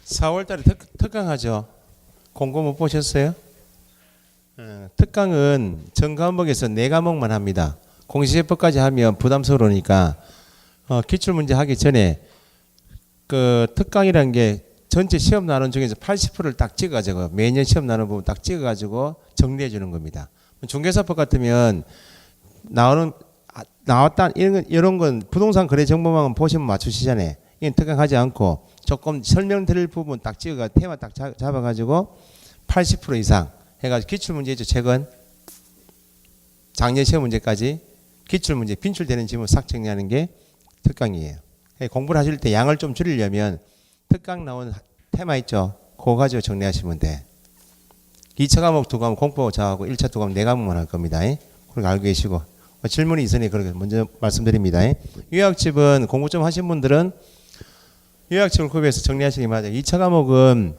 4월달에 특강하죠. 공고 못 보셨어요? 특강은 전 과목에서 4과목만 합니다. 공시제법까지 하면 부담스러우니까 기출문제 하기 전에 그 특강이라는 게 전체 시험 나눈 중에서 80%를 딱 찍어가지고 매년 시험 나눈 부분 딱 찍어가지고 정리해 주는 겁니다. 중개사법 같으면 나왔다 이런 건 부동산 거래 정보만 보시면 맞추시잖아요. 이건 특강하지 않고 조금 설명드릴 부분 딱 찍어가 테마 딱 잡아가지고 80% 이상 해가지고 기출문제죠. 최근 작년 시험 문제까지 기출문제 빈출되는 지문 싹 정리하는 게 특강이에요. 공부를 하실 때 양을 좀 줄이려면 특강 나온 테마 있죠. 그거 가지고 정리하시면 돼. 2차 과목 2과목 공포 저하고 1차 2과목 4과목만 할 겁니다. 그렇게 알고 계시고 질문이 있으니 그렇게 먼저 말씀드립니다. 요약집은 공부 좀 하신 분들은 요약집을 구비해서 정리하시기 바랍니다. 2차 과목은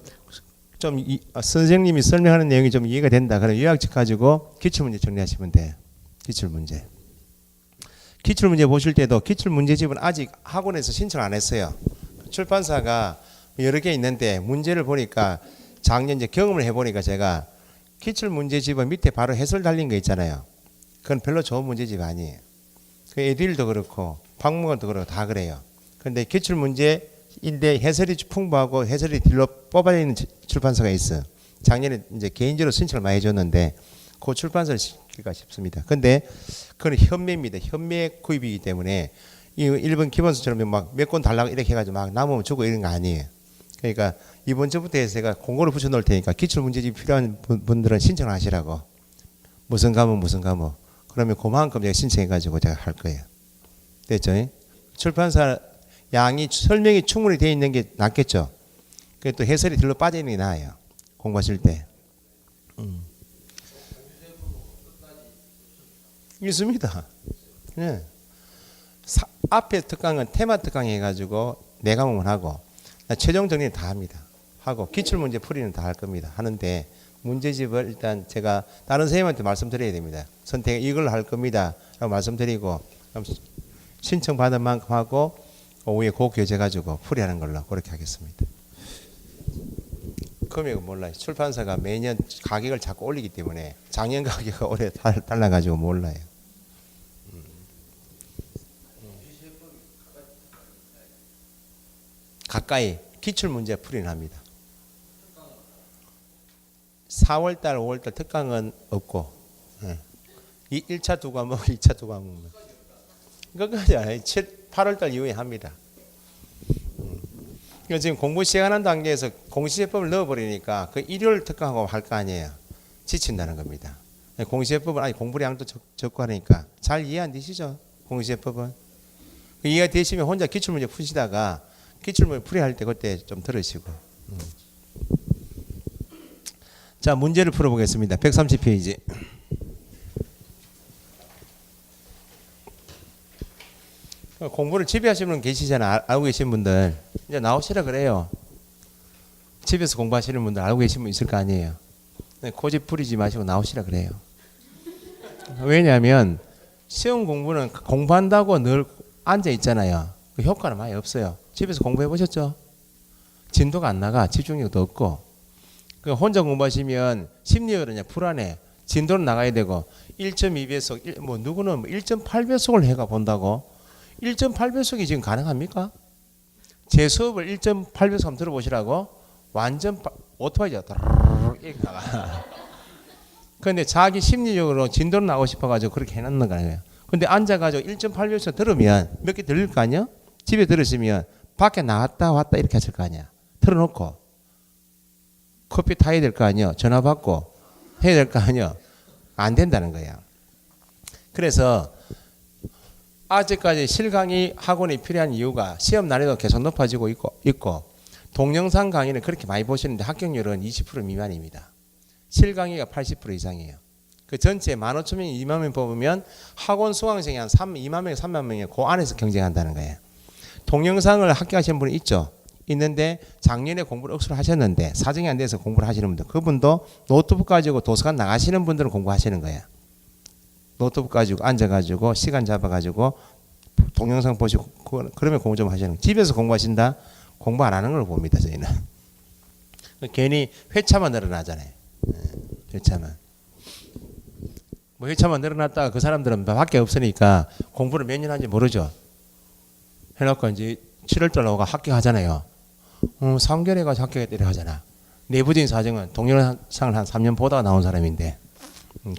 좀 선생님이 설명하는 내용이 좀 이해가 된다. 그럼 요약집 가지고 기출문제 정리하시면 돼요. 기출문제. 기출문제 보실 때도 기출문제집은 아직 학원에서 신청 안 했어요. 출판사가 여러 개 있는데 문제를 보니까 작년 이제 경험을 해보니까 제가 기출문제집은 밑에 바로 해설 달린 거 있잖아요. 그건 별로 좋은 문제집 아니에요. 그 에듀윌도 그렇고 박물관도 그렇고 다 그래요. 그런데 기출문제인데 해설이 풍부하고 해설이 딜로 뽑아야 있는 출판사가 있어요. 작년에 이제 개인적으로 신청을 많이 해줬는데 그 출판사를 시킬까 싶습니다. 근데 그건 현매입니다. 현매 구입이기 때문에 이 일본 기본서처럼 막 몇 권 달라고 이렇게 해가지고 막 남으면 주고 이런 거 아니에요. 그러니까 이번 주부터 해서 제가 공고를 붙여놓을 테니까 기출문제집이 필요한 분들은 신청을 하시라고. 무슨 과목 그러면 그만큼 제가 신청해가지고 제가 할 거예요. 됐죠? 출판사 양이 설명이 충분히 되어 있는 게 낫겠죠. 또 해설이 들러 빠져 있는 게 나아요. 공부하실 때. 있습니다. 네. 앞에 특강은 테마 특강 해가지고 4과목만 하고 최종 정리는 다 합니다. 하고 기출문제 풀이는 다 할 겁니다. 하는데 문제집을 일단 제가 다른 선생님한테 말씀드려야 됩니다. 선택 이걸 할 겁니다. 라고 말씀드리고 신청받은 만큼 하고 오후에 그 교재 가지고 풀이하는 걸로 그렇게 하겠습니다. 금액은 몰라요. 출판사가 매년 가격을 자꾸 올리기 때문에 작년 가격이 올해 달라가지고 몰라요. 가까이 기출문제 풀이는 합니다. 4월달 5월달 특강은 없고 1차 2과목 2차 2과목만 끝까지 안 해요. 8월달 이후에 합니다. 그러니까 지금 공부 시작하는 단계에서 공시제법을 넣어버리니까 그 일요일 특강하고 할 거 아니에요. 지친다는 겁니다. 공시제법은 아니 공부량도 적고 하니까 잘 이해 안 되시죠? 공시제법은 이해가 되시면 혼자 기출문제 푸시다가 기출문제 풀이할 때 그때 좀 들으시고. 자, 문제를 풀어보겠습니다. 130페이지. 공부를 집에 하시는 분 계시잖아요. 알고 계신 분들. 이제 나오시라 그래요. 집에서 공부하시는 분들 알고 계신 분 있을 거 아니에요. 고집 부리지 마시고 나오시라 그래요. 왜냐하면 시험 공부는 공부한다고 늘 앉아 있잖아요. 그 효과는 많이 없어요. 집에서 공부해 보셨죠? 진도가 안 나가. 집중력도 없고. 혼자 공부하시면 심리가 그러냐 불안해. 진도는 나가야 되고 1.2배속 뭐 누구는 1.8배속을 해가 본다고. 1.8배속이 지금 가능합니까? 제 수업을 1.8배속 한번 들어보시라고. 완전 오토바이죠. 이렇게 나가. 그런데 자기 심리적으로 진도는 나가고 싶어가지고 그렇게 해놓는 거예요. 근데 앉아가지고 1.8배속 들으면 몇 개 들릴 거 아니야? 집에 들으시면 밖에 나왔다 왔다 이렇게 하실 거 아니야. 틀어놓고 커피 타야 될 거 아니야. 전화 받고 해야 될 거 아니야. 안 된다는 거야. 그래서 아직까지 실강의 학원이 필요한 이유가 시험 난이도 계속 높아지고 있고 동영상 강의는 그렇게 많이 보시는데 합격률은 20% 미만입니다. 실강의가 80% 이상이에요. 그 전체 15,000명, 2만 명 뽑으면 학원 수강생이 한 2만 명, 3만 명이 그 안에서 경쟁한다는 거예요. 동영상을 합격하시는 분이 있죠. 있는데 작년에 공부를 억수로 하셨는데 사정이 안 돼서 공부를 하시는 분들, 그분도 노트북 가지고 도서관 나가시는 분들은 공부하시는 거예요. 노트북 가지고 앉아가지고 시간 잡아가지고 동영상 보시고 그러면 공부 좀 하시는 거예요. 집에서 공부하신다? 공부 안 하는 걸 봅니다. 저희는 괜히 회차만 늘어나잖아요. 회차만. 뭐 회차만 늘어났다가 그 사람들은 밖에 없으니까 공부를 몇 년 한지 모르죠. 해놓고 이제 7월달 나오고 합격하잖아요. 3개월에 가서 합격했더니 하잖아. 내부적인 사정은 동료상을 한 3년 보다가 나온 사람인데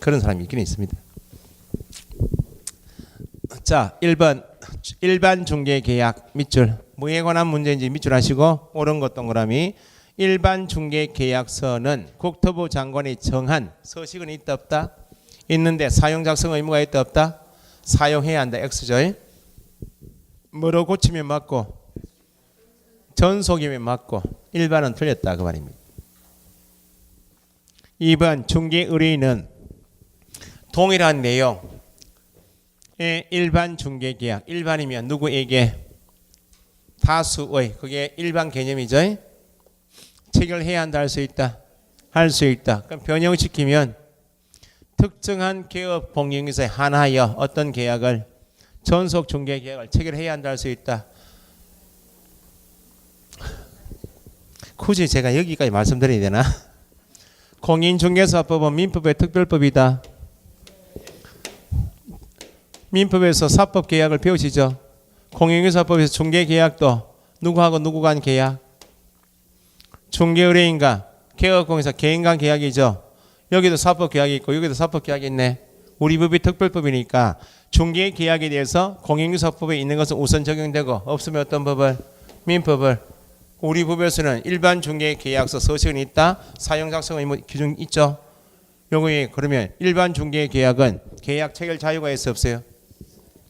그런 사람이 있긴 있습니다. 자, 1번 일반 중개계약 밑줄. 뭐에 관한 문제인지 밑줄 하시고 옳은 것 동그라미. 일반 중개계약서는 국토부 장관이 정한 서식은 있다 없다? 있는데 사용 작성 의무가 있다 없다? 사용해야 한다. X죠. 뭐로 고치면 맞고 전속이면 맞고 일반은 틀렸다 그 말입니다. 2번 중개 의뢰인은 동일한 내용의 일반 중개계약. 일반이면 누구에게? 다수의. 그게 일반 개념이죠. 체결해야 한다 할 수 있다. 할 수 있다. 그럼 변형시키면 특정한 개업 공인중개사에 한하여 어떤 계약을 전속 중개 계약을 체결해야 한다 할 수 있다. 굳이 제가 여기까지 말씀드려야 되나? 공인중개사법은 민법의 특별법이다. 민법에서 사법 계약을 배우시죠. 공인중개사법에서 중개 계약도 누구하고 누구 간 계약? 중개 의뢰인과 개업공인사 개인 간 계약이죠. 여기도 사법 계약이 있고 여기도 사법 계약이 있네. 우리 법이 특별법이니까 중개 계약에 대해서 공인중개사법에 있는 것은 우선 적용되고 없으면 어떤 법을? 민법을. 우리 법에서는 일반 중개 계약서 서식은 있다. 사용 작성 의무 규정 있죠. 요거에 그러면 일반 중개 계약은 계약 체결 자유가 있어 없어요?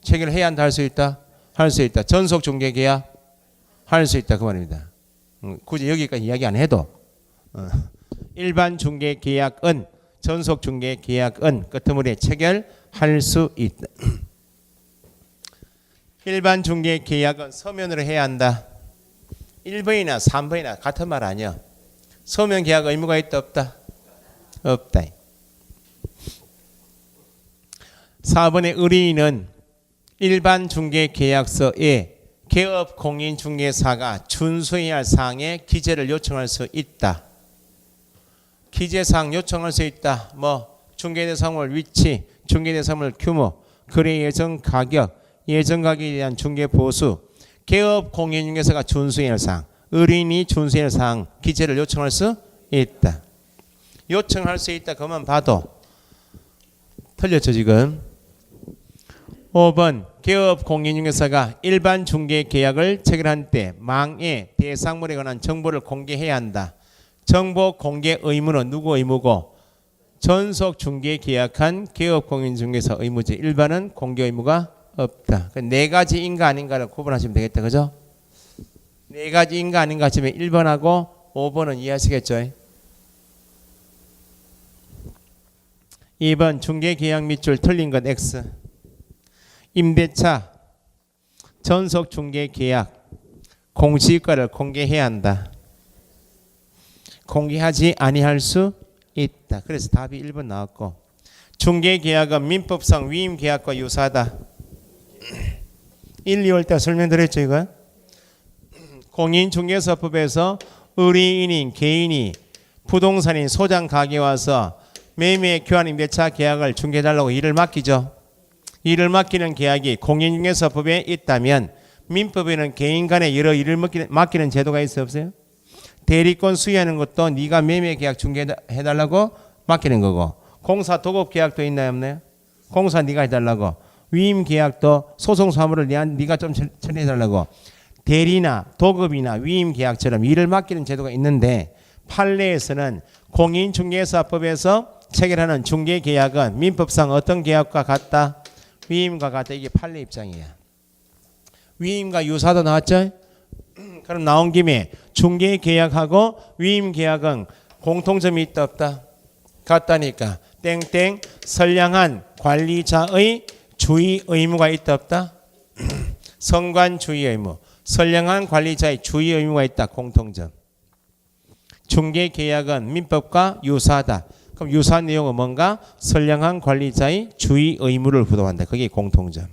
체결해야 한다 할 수 있다. 할 수 있다. 전속 중개 계약 할 수 있다 그 말입니다. 굳이 여기까지 이야기 안 해도 일반 중개 계약은 전속 중개 계약은 끄트머리에 체결할 수 있다. 일반 중개 계약은 서면으로 해야 한다. 1번이나 3번이나 같은 말 아니야. 서면 계약 의무가 있다 없다? 없다. 4번의 의뢰인은 일반 중개 계약서에 개업 공인중개사가 준수해야 할 사항의 기재를 요청할 수 있다. 기재사항 요청할 수 있다. 뭐 중개대상물 위치, 중개대상물 규모, 거래 예정 가격, 예정 가격에 대한 중개 보수, 개업 공인중개사가 준수해야 할 사항, 의뢰인이 준수해야 할 사항 기재를 요청할 수 있다. 요청할 수 있다. 그만 봐도 틀렸죠 지금. 5번 개업 공인중개사가 일반 중개 계약을 체결한 때 망의 대상물에 관한 정보를 공개해야 한다. 정보 공개 의무는 누구 의무고? 전속 중개 계약한 개업 공인중개사 의무지. 일반은 공개 의무가 없다. 네 가지인가 아닌가를 구분하시면 되겠다. 그죠? 네 가지인가 아닌가 하시면 1번하고 5번은 이해하시겠죠? 2번 중개 계약 밑줄 틀린 건 X. 임대차 전속 중개 계약 공시가를 공개해야 한다. 공개하지 아니할 수 있다. 그래서 답이 1번 나왔고, 중개 계약은 민법상 위임 계약과 유사하다. 1, 2월 때 설명드렸죠 이거. 공인중개사법에서 의뢰인인 개인이 부동산인 소장 가게 와서 매매 교환 임대차 계약을 중개해달라고 일을 맡기죠. 일을 맡기는 계약이 공인중개사법에 있다면 민법에는 개인 간에 여러 일을 맡기는 제도가 있어 없어요? 대리권 수의하는 것도 네가 매매 계약 중개해달라고 맡기는 거고, 공사 도급 계약도 있나요 없나요? 공사 네가 해달라고, 위임 계약도 소송 사무를 네가 좀 처리해달라고, 대리나 도급이나 위임 계약처럼 일을 맡기는 제도가 있는데 판례에서는 공인중개사법에서 체결하는 중개계약은 민법상 어떤 계약과 같다? 위임과 같다. 이게 판례 입장이야. 위임과 유사도 나왔죠? 그럼 나온 김에 중개계약하고 위임계약은 공통점이 있다 없다? 같다니까 땡땡 선량한 관리자의 주의 의무가 있다 없다? 선관 주의 의무, 선량한 관리자의 주의 의무가 있다. 공통점. 중개계약은 민법과 유사하다. 그럼 유사한 내용은 뭔가? 선량한 관리자의 주의 의무를 부도한다. 그게 공통점.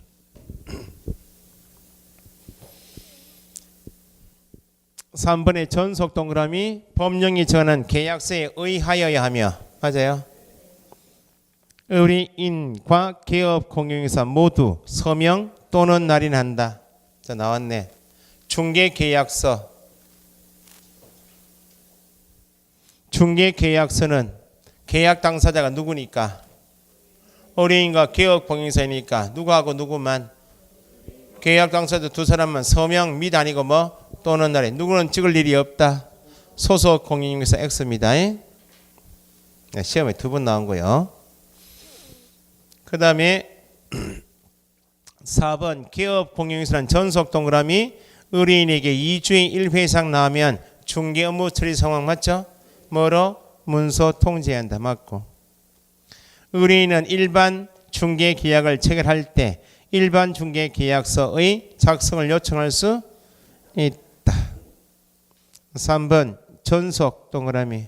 3번의 전속 동그라미 법령이 정하는 계약서에 의하여야 하며 맞아요. 의뢰인과 개업 공용회사 모두 서명 또는 날인한다. 자 나왔네. 중개계약서. 중개계약서는 계약 당사자가 누구니까? 의뢰인과 개업 공용회사이니까 누구하고 누구만? 계약 당사자 두 사람만 서명 및 아니고 뭐 또는 날인. 누구는 찍을 일이 없다. 소속 공인중개사 X입니다. 네, 시험에 2번 나온 거요. 그 다음에 4번 개업 공인중개사는 전속 동그라미 의뢰인에게 2주에 1회 이상 나오면 중개 업무 처리 상황 맞죠? 뭐로? 문서 통지한다. 맞고. 의뢰인은 일반 중개 계약을 체결할 때 일반 중개 계약서의 작성을 요청할 수 있다. 3번 전속 동그라미.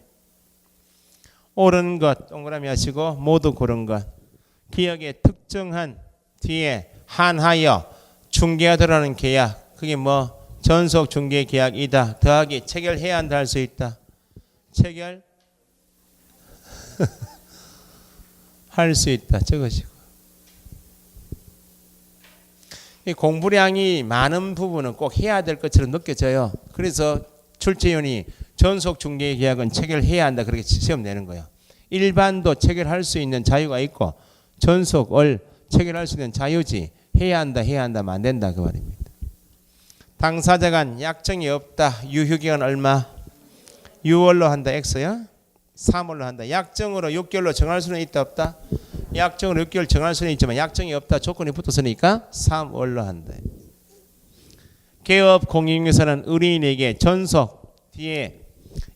옳은 것 동그라미 하시고 모두 고른 것. 기억에 특정한 뒤에 한하여 중개가 들어가는 계약. 그게 뭐 전속 중개 계약이다. 더하기 체결해야 한다 할 수 있다. 체결 할 수 있다. 적으시고. 이 공부량이 많은 부분은 꼭 해야 될 것처럼 느껴져요. 그래서 출제위원이 전속 중개 계약은 체결해야 한다. 그렇게 시험 내는 거예요. 일반도 체결할 수 있는 자유가 있고 전속을 체결할 수 있는 자유지. 해야 한다 안 된다 그 말입니다. 당사자 간 약정이 없다. 유효기간 얼마? 6월로 한다. X요. 3월로 한다. 약정으로 6개월로 정할 수는 있다 없다? 약정으로 6개월 정할 수는 있지만 약정이 없다. 조건이 붙었으니까 3월로 한다. 개업 공인중개사는 의뢰인에게 전속 뒤에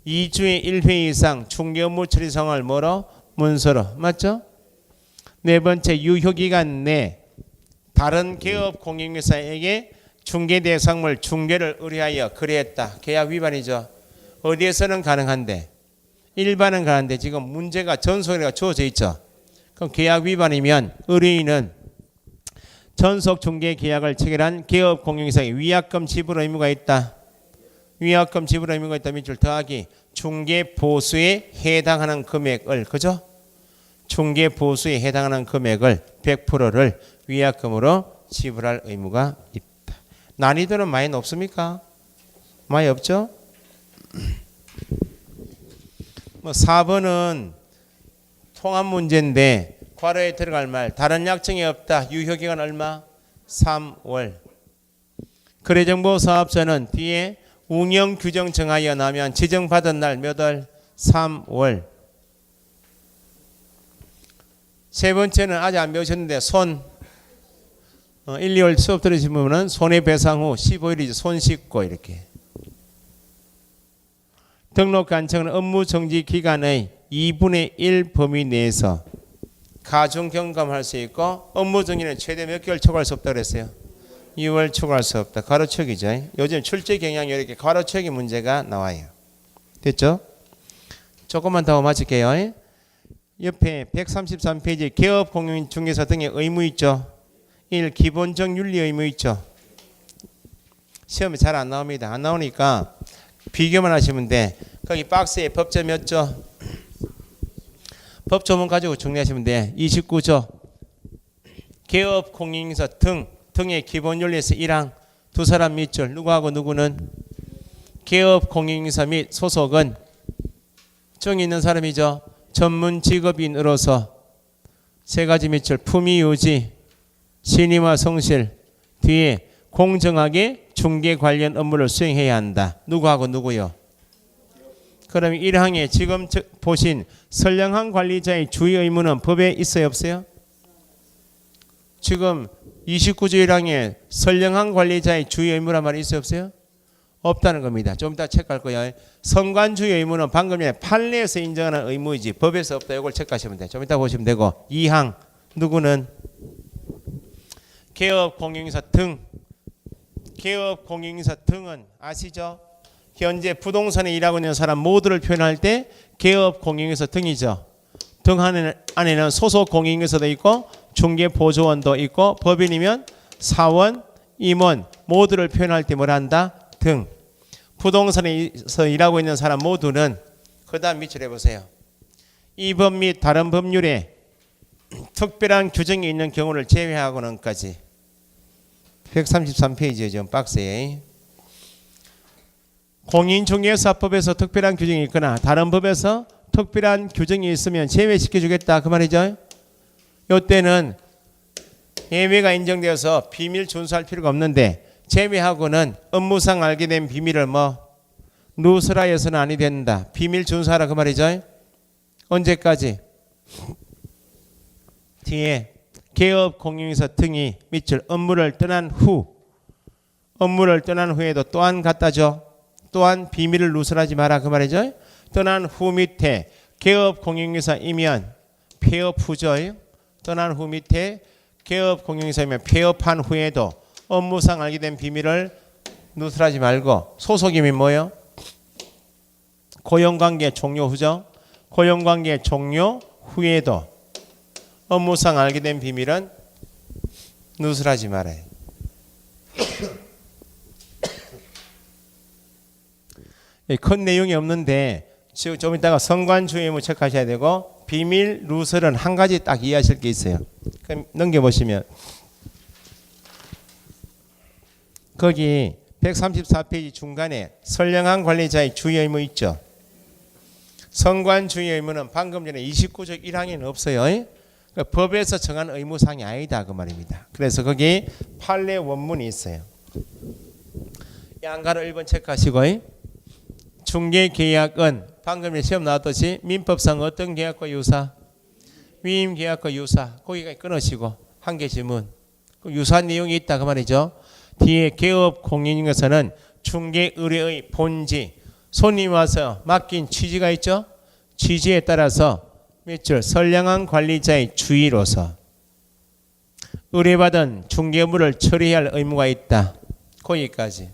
2주에 1회 이상 중개 업무 처리 상황을 뭐로? 문서로. 맞죠? 네 번째 유효기간 내 다른 개업 공인중개사에게 중개 대상물 중개를 의뢰하여 거래했다. 계약 위반이죠. 어디에서는 가능한데 일반은 가능한데 지금 문제가 전속이라고 주어져 있죠. 그럼 계약 위반이면 의뢰인은 전속 중개 계약을 체결한 개업 공인중개사에게 위약금 지불 의무가 있다. 위약금 지불 의무가 있다. 밑줄 더하기 중개 보수에 해당하는 금액을 그죠? 중개 보수에 해당하는 금액을 100%를 위약금으로 지불할 의무가 있다. 난이도는 많이 높습니까? 많이 없죠? 뭐 4번은 통합 문제인데 괄호에 들어갈 말 다른 약정이 없다. 유효기간 얼마? 3월. 거래정보사업자는 뒤에 운영규정 정하여 나면 지정받은 날 몇 월? 3월. 세 번째는 아직 안 배우셨는데 손 1, 2월 수업 들으신 분은 손해배상 후 15일이죠. 손 씻고 이렇게. 등록 간청은 업무 정지 기간의 2분의 1 범위 내에서 가중 경감할 수 있고 업무 정지는 최대 몇 개월 초과할 수 없다고 그랬어요. 2월 초과할 수 없다. 가로채기죠. 요즘 출제 경향이 이렇게 가로채기 문제가 나와요. 됐죠? 조금만 더 맞을게요. 옆에 133페이지 개업 공인중개사 등의 의무 있죠. 1. 기본적 윤리 의무 있죠. 시험에 잘 안 나옵니다. 안 나오니까 비교만 하시면 돼. 거기 박스에 법조 몇 조? 법조문 가지고 정리하시면 돼. 29조. 개업 공인중개사 등의 기본 윤리에서 1항 두 사람 밑줄 누구하고 누구는 개업 공인중개사 및 소속은 정이 있는 사람이죠. 전문 직업인으로서 세 가지 밑줄 품위 유지 신의와 성실 뒤에 공정하게 중개 관련 업무를 수행해야 한다. 누구하고 누구요? 그럼 1항에 지금 보신 선량한 관리자의 주의 의무는 법에 있어요 없어요? 지금 29조 1항에 선량한 관리자의 주의 의무란 말이 있어요 없어요? 없다는 겁니다. 좀 이따 체크할 거예요. 선관주의 의무는 방금 전에 판례에서 인정하는 의무이지 법에서 없다. 이걸 체크하시면 돼요. 좀 이따 보시면 되고 2항 누구는 개업 공인중개사 등. 개업 공인중개사 등은 아시죠? 현재 부동산에 일하고 있는 사람 모두를 표현할 때 개업 공인중개사 등이죠. 등 안에는 소속 공인중개사도 있고 중개보조원도 있고 법인이면 사원, 임원 모두를 표현할 때 뭐라 한다? 등. 부동산에서 일하고 있는 사람 모두는 그 다음 밑줄 해보세요. 이 법 및 다른 법률에 특별한 규정이 있는 경우를 제외하고는까지 133페이지에 지금 박스에 공인중개사법에서 특별한 규정이 있거나 다른 법에서 특별한 규정이 있으면 제외시켜 주겠다 그 말이죠. 이때는 예외가 인정되어서 비밀 준수할 필요가 없는데 제외하고는 업무상 알게 된 비밀을 누설하여서는 아니 된다. 비밀 준수하라 그 말이죠. 언제까지? 뒤에 개업 공인중개사 등이 밑줄 업무를 떠난 후에도 또한 갖다줘. 또한 비밀을 누설하지 마라 그 말이죠. 떠난 후 밑에 개업 공인중개사이면 폐업 후죠. 떠난 후 밑에 개업 공인중개사이면 폐업한 후에도 업무상 알게 된 비밀을 누설하지 말고 소속이면 뭐예요? 고용관계 종료 후죠. 고용관계 종료 후에도 업무상 알게 된 비밀은 누설하지 말아요. 큰 내용이 없는데 좀 이따가 성관주의 의무 체크하셔야 되고 비밀 누설은 한 가지 딱 이해하실 게 있어요. 그럼 넘겨보시면 거기 134페이지 중간에 선량한 관리자의 주의 의무 있죠. 성관주의 의무는 방금 전에 29조 1항에는 없어요. 그러니까 법에서 정한 의무사항이 아니다 그 말입니다. 그래서 거기 판례 원문이 있어요. 양가로 1번 체크하시고 중개계약은 방금 전에 시험 나왔듯이 민법상 어떤 계약과 유사? 위임계약과 유사. 거기까지 끊으시고 한 개 질문. 유사한 내용이 있다 그 말이죠. 뒤에 개업 공인중개사는 중개 의뢰의 본지 손님 와서 맡긴 취지가 있죠. 취지에 따라서 밑줄 선량한 관리자의 주의로서 의뢰받은 중개물을 처리해야 할 의무가 있다. 거기까지.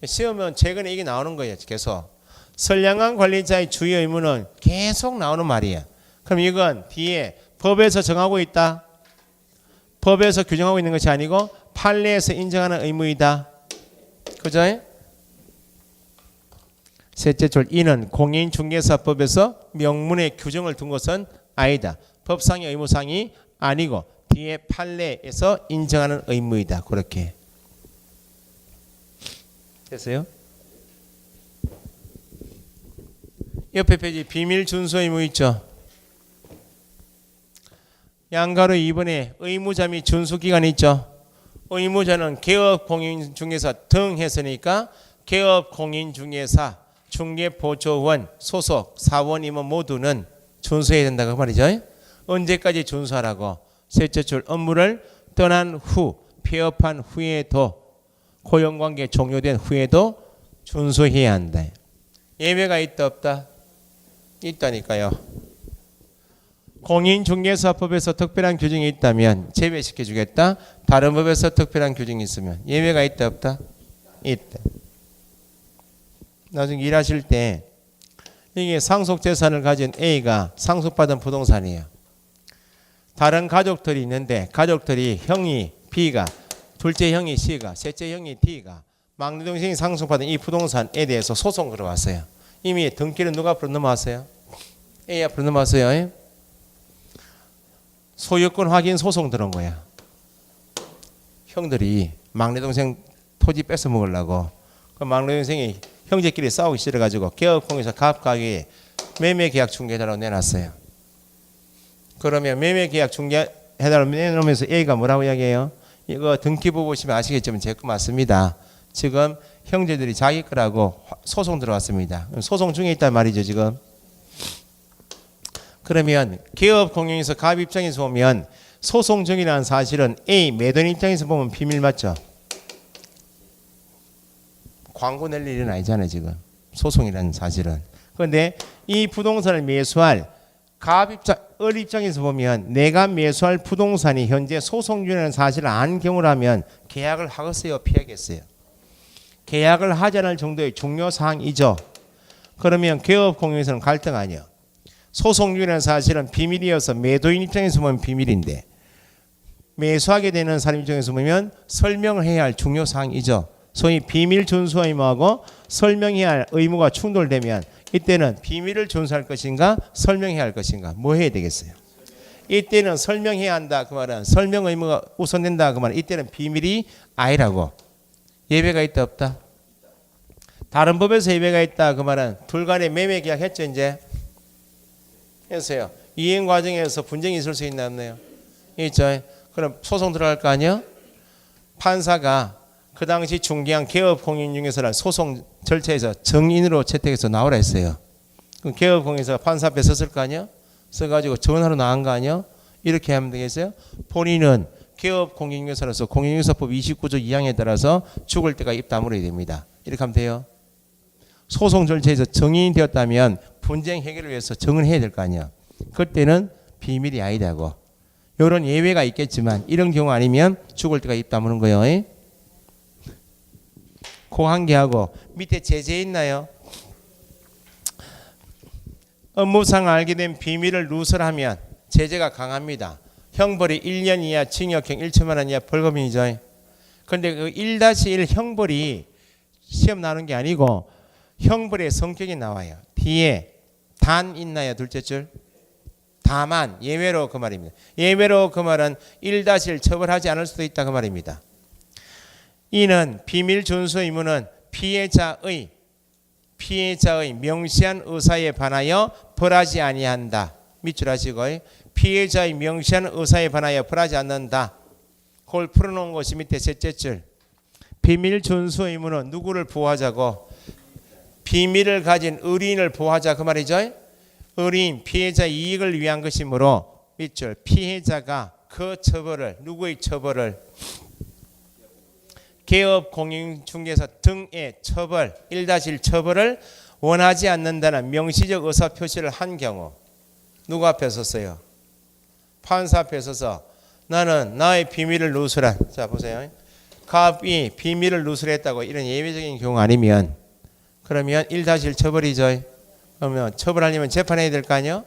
시험은 최근에 이게 나오는 거예요. 계속. 선량한 관리자의 주의 의무는 계속 나오는 말이에요. 그럼 이건 뒤에 법에서 정하고 있다. 법에서 규정하고 있는 것이 아니고 판례에서 인정하는 의무이다. 그죠? 셋째 줄 이는 공인중개사법에서 명문의 규정을 둔 것은 아니다. 법상의 의무상이 아니고 뒤에 판례에서 인정하는 의무이다. 그렇게. 됐어요? 옆에 페이지 비밀 준수 의무 있죠. 양가로 2번에 의무자 및 준수기간 있죠. 의무자는 개업공인중개사 등 했으니까 개업공인중개사, 중개보조원, 소속, 사원임원 모두는 준수해야 된다고 말이죠. 언제까지 준수하라고? 셋째 줄 업무를 떠난 후, 폐업한 후에도 고용관계 종료된 후에도 준수해야 한다. 예외가 있다 없다? 있다니까요. 공인중개사법에서 특별한 규정이 있다면 제외시켜 주겠다. 다른 법에서 특별한 규정이 있으면 예외가 있다 없다? 있다. 나중에 일하실 때 이게 상속재산을 가진 A가 상속받은 부동산이에요. 다른 가족들이 있는데 가족들이 형이 B가 둘째 형이 C가 셋째 형이 D가 막내 동생이 상속받은 이 부동산에 대해서 소송 걸어왔어요. 이미 등기는 누가 앞으로 넘어왔어요? A 앞으로 넘어왔어요. 소유권 확인 소송 들어온 거야. 형들이 막내 동생 토지 뺏어 먹으려고 그 막내 동생이 형제끼리 싸우기 싫어가지고 개업공에서 갑각에 매매계약 중개해달라고 내놨어요. 그러면 매매계약 중개해달라고 내놓으면서 A가 뭐라고 이야기해요? 이거 등기부 보시면 아시겠지만 제 거 맞습니다. 지금 형제들이 자기 거라고 소송 들어왔습니다. 소송 중에 있단 말이죠 지금. 그러면 개업공인에서 갑 입장에서 보면 소송 중이라는 사실은 A 매도인 입장에서 보면 비밀 맞죠? 광고 낼 일은 아니잖아요 지금 소송이라는 사실은. 그런데 이 부동산을 매수할 갑 입장, 을 입장에서 보면 내가 매수할 부동산이 현재 소송 중이라는 사실을 안 경우라면 계약을 하겠어요 피하겠어요? 계약을 하지 않을 정도의 중요사항이죠. 그러면 개업공인에서는 갈등 아니에요. 소송 중이라는 사실은 비밀이어서 매도인 입장에서 보면 비밀인데 매수하게 되는 사람 입장에서 보면 설명을 해야 할 중요사항이죠. 소위 비밀 준수 의무하고 설명해야 할 의무가 충돌되면 이때는 비밀을 준수할 것인가 설명해야 할 것인가 뭐 해야 되겠어요? 이때는 설명해야 한다 그 말은 설명 의무가 우선된다 그 말은 이때는 비밀이 아니라고. 예외가 있다 없다? 다른 법에서 예외가 있다 그 말은 둘 간에 매매 계약했죠 이제 했어요. 이행 과정에서 분쟁이 있을 수 있나 없나요? 있죠. 그럼 소송 들어갈 거 아니요? 판사가 그 당시 중개한 개업공인중개사를 소송 절차에서 정인으로 채택해서 나오라 했어요. 그럼 개업공인중개사가 판사 앞에 섰을 거 아니요? 써가지고 전화로 나간 거 아니요? 이렇게 하면 되겠어요? 본인은 개업공인중개사로서 공인중개사법 29조 2항에 따라서 죽을 때가 입 다물어야 됩니다. 이렇게 하면 돼요. 소송 절차에서 정인이 되었다면 분쟁 해결을 위해서 정을 해야 될 거 아니야. 그때는 비밀이 아니다고. 이런 예외가 있겠지만 이런 경우 아니면 죽을 때가 입 다무는 거예요. 그 한 개 하고 밑에 제재 있나요? 업무상 알게 된 비밀을 누설하면 제재가 강합니다. 형벌이 1년 이하 징역형 1천만 원 이하 벌금이죠. 그런데 그 1-1 형벌이 시험 나오는 게 아니고 형벌의 성격이 나와요. 뒤에 단 있나요? 둘째 줄. 다만 예외로 그 말입니다. 예외로 그 말은 1-1 처벌하지 않을 수도 있다 그 말입니다. 이는 비밀 준수 의무는 피해자의 명시한 의사에 반하여 벌하지 아니한다. 밑줄 하시고 피해자의 명시한 의사에 반하여 벌하지 않는다. 그걸 풀어놓은 것이 밑에 셋째 줄. 비밀 준수 의무는 누구를 보호하자고? 비밀을 가진 의뢰인을 보호하자 그 말이죠. 의뢰인 피해자 이익을 위한 것이므로 밑줄 피해자가 그 처벌을 누구의 처벌을 개업 공인중개사 등의 처벌 1-1 처벌을 원하지 않는다는 명시적 의사표시를 한 경우 누구 앞에 섰어요? 판사 앞에 서서 나는 나의 비밀을 누설한 자 보세요. 갑이 비밀을 누설했다고 이런 예외적인 경우 아니면 그러면 1-1 처벌이죠. 그러면 처벌하려면 재판해야 될 거 아니요?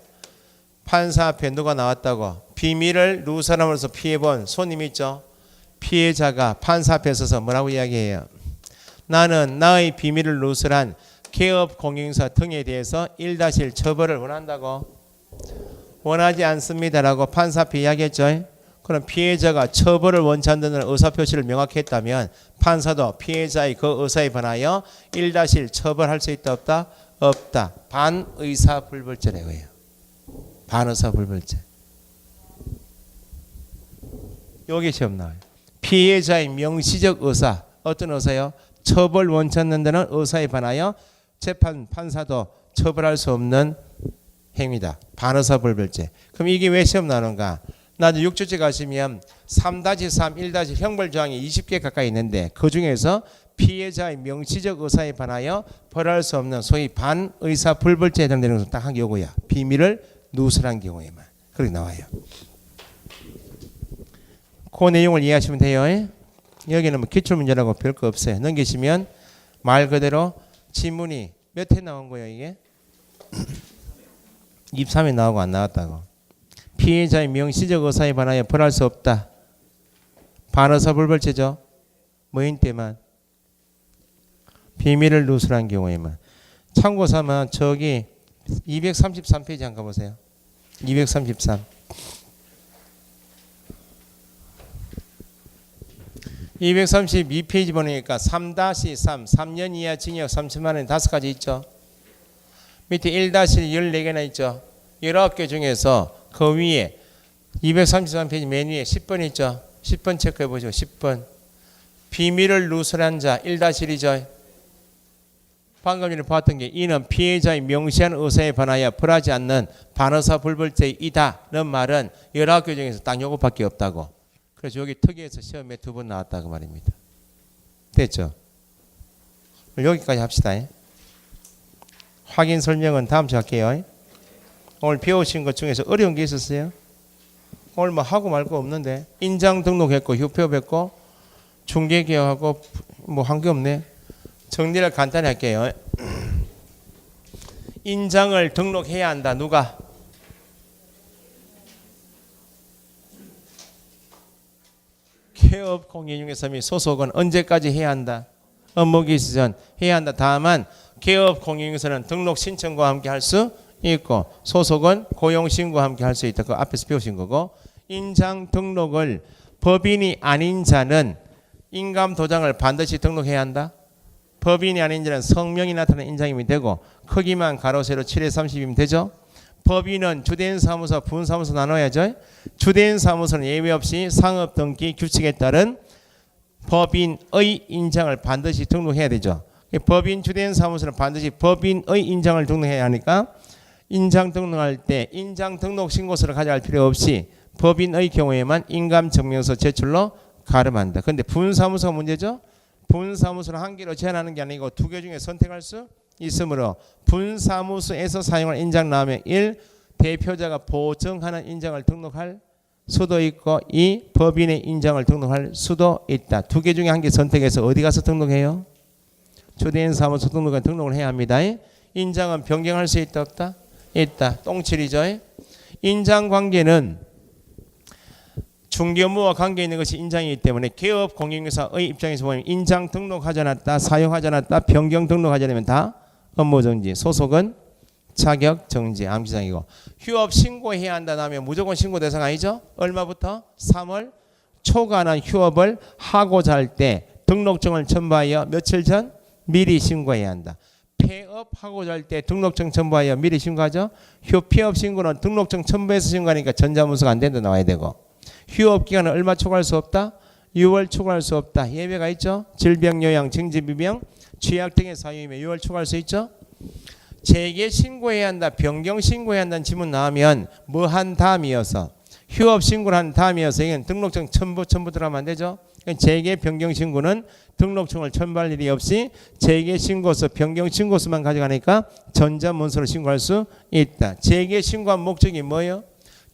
판사 앞에 누가 나왔다고 비밀을 누설함으로써 피해본 손님 있죠. 피해자가 판사 앞에 서서 뭐라고 이야기해요? 나는 나의 비밀을 누설한 개업 공인중개사 등에 대해서 1-1 처벌을 원한다고? 원하지 않습니다라고 판사 앞에 이야기했죠. 그럼 피해자가 처벌을 원치 않는 의사표시를 명확히 했다면 판사도 피해자의 그 의사에 반하여 1-1 처벌할 수 있다 없다? 없다. 반의사불벌죄라고 해요. 반의사불벌죄. 여기 시험 나와요. 피해자의 명시적 의사 어떤 의사요? 처벌 원치 않는다는 의사에 반하여 판사도 처벌할 수 없는 행위다. 반의사불벌죄. 그럼 이게 왜 시험 나오는가? 나도 6조째 가시면 3-3, 1- 형벌 조항이 20개 가까이 있는데 그 중에서 피해자의 명시적 의사에 반하여 벌할 수 없는 소위 반의사불벌죄에 해당되는 것은 딱 한 요거야. 비밀을 누설한 경우에만. 그렇게 나와요. 그 내용을 이해하시면 돼요. 여기는 뭐 기출문제라고 별거 없어요. 넘기시면 말 그대로 지문이 몇 회 나온 거예요 이게? 23회 나오고 안 나왔다고. 피해자의 명시적 의사에 반하여 벌할 수 없다. 반의사불벌죄죠. 뭐인 때만. 비밀을 누설한 경우에만. 참고 삼아 저기 233페이지 한번 가보세요. 233. 232페이지 보니까 3-3, 3년 이하 징역 3천만 원 5가지 있죠. 밑에 1-1 14개나 있죠. 19개 중에서 그 위에 233페이지 맨 위에 10번 있죠. 10번 체크해 보죠. 10번. 비밀을 누설한 자 1-1이죠. 방금 전에 봤던 게 이는 피해자의 명시한 의사에 반하여 벌하지 않는 반의사불벌죄이다는 말은 19개 중에서 딱 요것밖에 없다고. 그래서 여기 특이해서 시험에 2번 나왔다고 말입니다. 됐죠? 여기까지 합시다. 확인 설명은 다음 주에 할게요. 오늘 배우신 것 중에서 어려운 게 있었어요? 오늘 뭐 하고 말 거 없는데 인장 등록했고 휴표 뱉고 중개개혁하고 뭐 한 게 없네. 정리를 간단히 할게요. 인장을 등록해야 한다. 누가? 개업 공인중개사 및 소속은 언제까지 해야 한다? 업무 개시 전 해야 한다. 다만 개업 공인인증서는 등록 신청과 함께 할 수 있고 소속은 고용 신고와 함께 할 수 있다. 그 앞에서 배우신 거고 인장 등록을 법인이 아닌 자는 인감 도장을 반드시 등록해야 한다. 법인이 아닌 자는 성명이 나타나는 인장이면 되고 크기만 가로 세로 7에 30이면 되죠. 법인은 주된 사무소, 분사무소 나눠야죠. 주된 사무소는 예외 없이 상업 등기 규칙에 따른 법인의 인장을 반드시 등록해야 되죠. 법인 주된 사무소는 반드시 법인의 인장을 등록해야 하니까 인장 등록할 때 인장 등록 신고서를 가져갈 필요 없이 법인의 경우에만 인감증명서 제출로 가름한다. 그런데 분사무소가 문제죠. 분사무소는 한 개로 제한하는 게 아니고 두 개 중에 선택할 수 있으므로 분사무소에서 사용할 인장 나오면 1. 대표자가 보증하는 인장을 등록할 수도 있고 2. 법인의 인장을 등록할 수도 있다. 두 개 중에 한 개 선택해서 어디 가서 등록해요? 주된 사무소 등록을 해야 합니다. 인장은 변경할 수 있다 없다? 있다. 똥칠이죠. 인장 관계는 중개업무와 관계 있는 것이 인장이기 때문에 개업 공인인증서의 입장에서 보면 인장 등록하지 않았다, 사용하지 않았다, 변경 등록하지 않으면 다 업무 정지. 소속은 자격 정지, 암기장이고 휴업 신고해야 한다 하면 무조건 신고 대상 아니죠? 얼마부터? 3월 초과한 휴업을 하고자 할 때 등록증을 첨부하여 며칠 전 미리 신고해야 한다. 폐업하고자 할 때 등록증 첨부하여 미리 신고하죠. 폐업 신고는 등록증 첨부해서 신고하니까 전자문서가 안 된다 나와야 되고 휴업 기간은 얼마 초과할 수 없다? 6월 초과할 수 없다. 예외가 있죠. 질병, 요양, 징집비병, 취약 등의 사유이면 6월 초과할 수 있죠. 재개 신고해야 한다, 변경 신고해야 한다는 질문 나오면 뭐 한 다음이어서 휴업 신고를 한 다음이어서 이건 등록증 첨부 들어가면 안 되죠. 재개 변경 신고는 등록증을 첨부할 일이 없이 재개 신고서, 변경 신고서만 가져가니까 전자문서로 신고할 수 있다. 재개 신고한 목적이 뭐예요?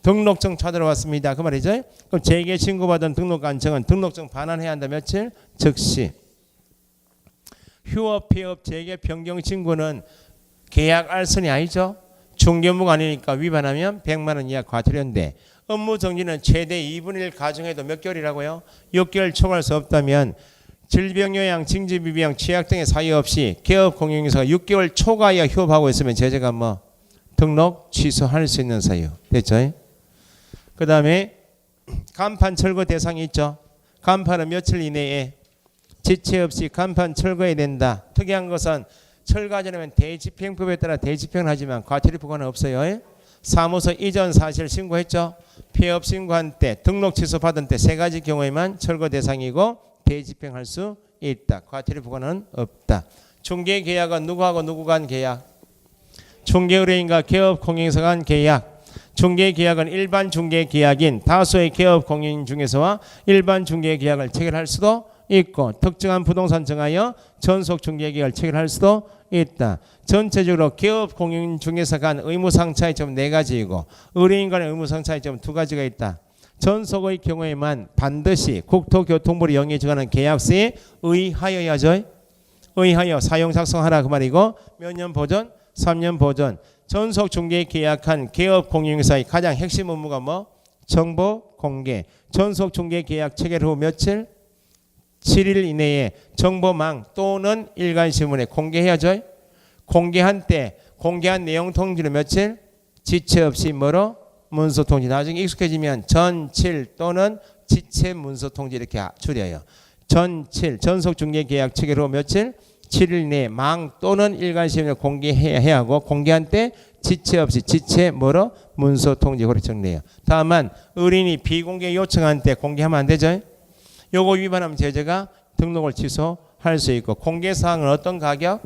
등록증 찾으러 왔습니다. 그 말이죠. 그럼 재개 신고받은 등록관청은 등록증 반환해야 한다. 며칠? 즉시. 휴업, 폐업, 재개, 변경 신고는 계약 알선이 아니죠. 중개업무가 아니니까 위반하면 100만 원 이하 과태료인데 업무 정지는 최대 2분의 1 가중해도 몇 개월이라고요? 6개월 초과할 수 없다면 질병요양, 징집비병, 취약 등의 사유 없이 개업 공인인증서가 6개월 초과 이하 휴업하고 있으면 제재가 뭐 등록 취소할 수 있는 사유. 됐죠? 그 다음에 간판 철거 대상이 있죠. 간판은 며칠 이내에 지체 없이 간판 철거해야 된다. 특이한 것은 철거하지 않으면 대집행법에 따라 대집행을 하지만 과태료 부과는 없어요. 사무소 이전 사실 신고했죠. 폐업 신고한 때, 등록 취소 받은 때 세 가지 경우에만 철거 대상이고 대집행할 수 있다. 과태료 부과는 없다. 중개계약은 누구하고 누구 간 계약? 중개의뢰인과 개업 공인인증서 간 계약. 중개계약은 일반 중개계약인 다수의 개업 공인중개사와 일반 중개계약을 체결할 수도 있고 특정한 부동산 정하여 전속 중개계약을 체결할 수도 있다. 전체적으로 개업 공인중개사 간 의무상 차이점 4가지이고 의뢰인 간의 의무상 차이점 2가지가 있다. 전속의 경우에만 반드시 국토교통부로 영해 정하는 계약서에 의하여야죠. 의하여 사용 작성하라 그 말이고 몇 년 보존? 3년 보존. 전속 중개 계약한 개업 공인중개사의 가장 핵심 업무가 뭐? 정보 공개. 전속 중개 계약 체결 후 며칠? 7일 이내에 정보망 또는 일간신문에 공개해야죠. 공개한 때 공개한 내용 통지로 며칠? 지체 없이 뭐로? 문서 통지. 나중에 익숙해지면 전칠 또는 지체 문서 통지 이렇게 줄여요. 전칠 전속 중개 계약 체결 후 며칠? 7일 내에 망 또는 일간신문에 공개해야 하고 공개한 때 지체 없이 지체 뭐로? 문서 통지 그렇게 정리해요. 다만 의뢰인이 비공개 요청한 때 공개하면 안 되죠. 요거 위반하면 제재가 등록을 취소할 수 있고 공개사항은 어떤 가격?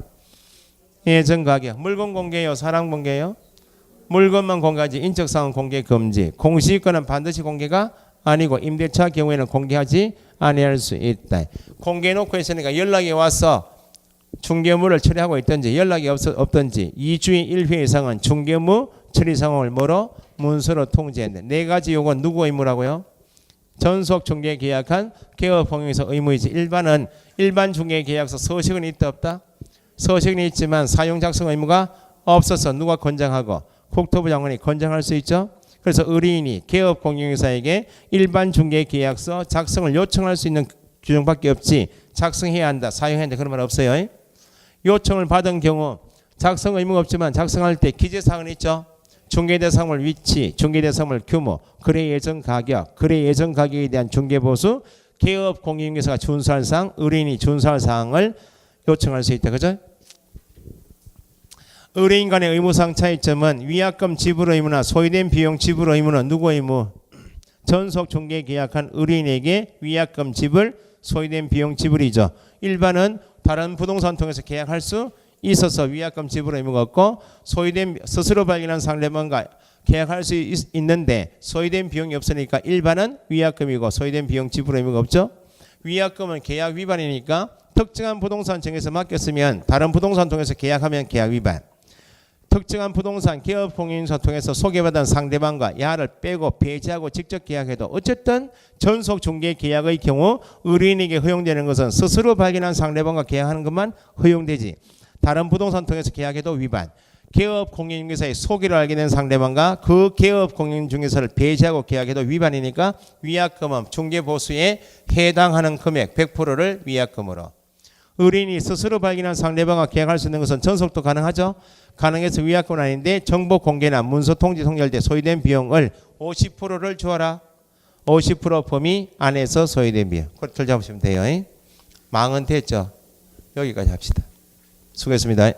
예전 가격. 물건 공개요? 사람 공개요? 물건만 공개하지 인적사항은 공개 금지. 공시권은 반드시 공개가 아니고 임대차 경우에는 공개하지 아니할 수 있다. 공개해놓고 있으니까 연락이 와서 중개업무를 처리하고 있든지 연락이 없든지 2주에 1회 이상은 중개업무 처리 상황을 뭐로? 문서로 통지한다. 4가지 요건 누구 의무라고요? 전속 중개 계약한 개업 공인인증서 의무이지. 일반은 일반 중개 계약서 서식은 있다 없다? 서식은 있지만 사용 작성 의무가 없어서 누가 권장하고 국토부 장관이 권장할 수 있죠. 그래서 의뢰인이 개업 공인인증서에게 일반 중개 계약서 작성을 요청할 수 있는 규정밖에 없지 작성해야 한다, 사용해야 한다 그런 말 없어요. 요청을 받은 경우 작성 의무가 없지만 작성할 때 기재사항은 있죠. 중개대상물 위치, 중개대상물 규모, 거래 예정 가격, 거래 예정 가격에 대한 중개보수, 개업 공인중개사가 준수할 사항, 의뢰인이 준수할 사항을 요청할 수 있다. 그죠? 의뢰인 간의 의무상 차이점은 위약금 지불 의무나 소요된 비용 지불 의무는 누구 의무? 전속 중개 계약한 의뢰인에게 위약금 지불, 소요된 비용 지불이죠. 일반은 다른 부동산 통해서 계약할 수 있어서 위약금 지불 의무가 없고, 소요된 스스로 발견한 상대방과 계약할 수 있는데 소요된 비용이 없으니까 일반은 위약금이고 소요된 비용 지불 의무가 없죠. 위약금은 계약 위반이니까 특정한 부동산 정에서 맡겼으면 다른 부동산 통해서 계약하면 계약 위반. 특정한 부동산 개업 공인중개사 통해서 소개받은 상대방과 야를 빼고 배제하고 직접 계약해도 어쨌든 전속 중개 계약의 경우 의뢰인에게 허용되는 것은 스스로 발견한 상대방과 계약하는 것만 허용되지, 다른 부동산 통해서 계약해도 위반. 개업 공인중개사의 소개를 알게 된 상대방과 그 개업 공인중개사를 배제하고 계약해도 위반이니까 위약금은 중개보수에 해당하는 금액 100%를 위약금으로. 의뢰인이 스스로 발견한 상대방과 계약할 수 있는 것은 전속도 가능하죠. 가능해서 위약금은 아닌데 정보 공개나 문서 통지 통지할 때 소요된 비용을 50%를 주어라. 50% 범위 안에서 소요된 비용. 그걸 잡으시면 돼요. 망은 됐죠. 여기까지 합시다. 수고했습니다.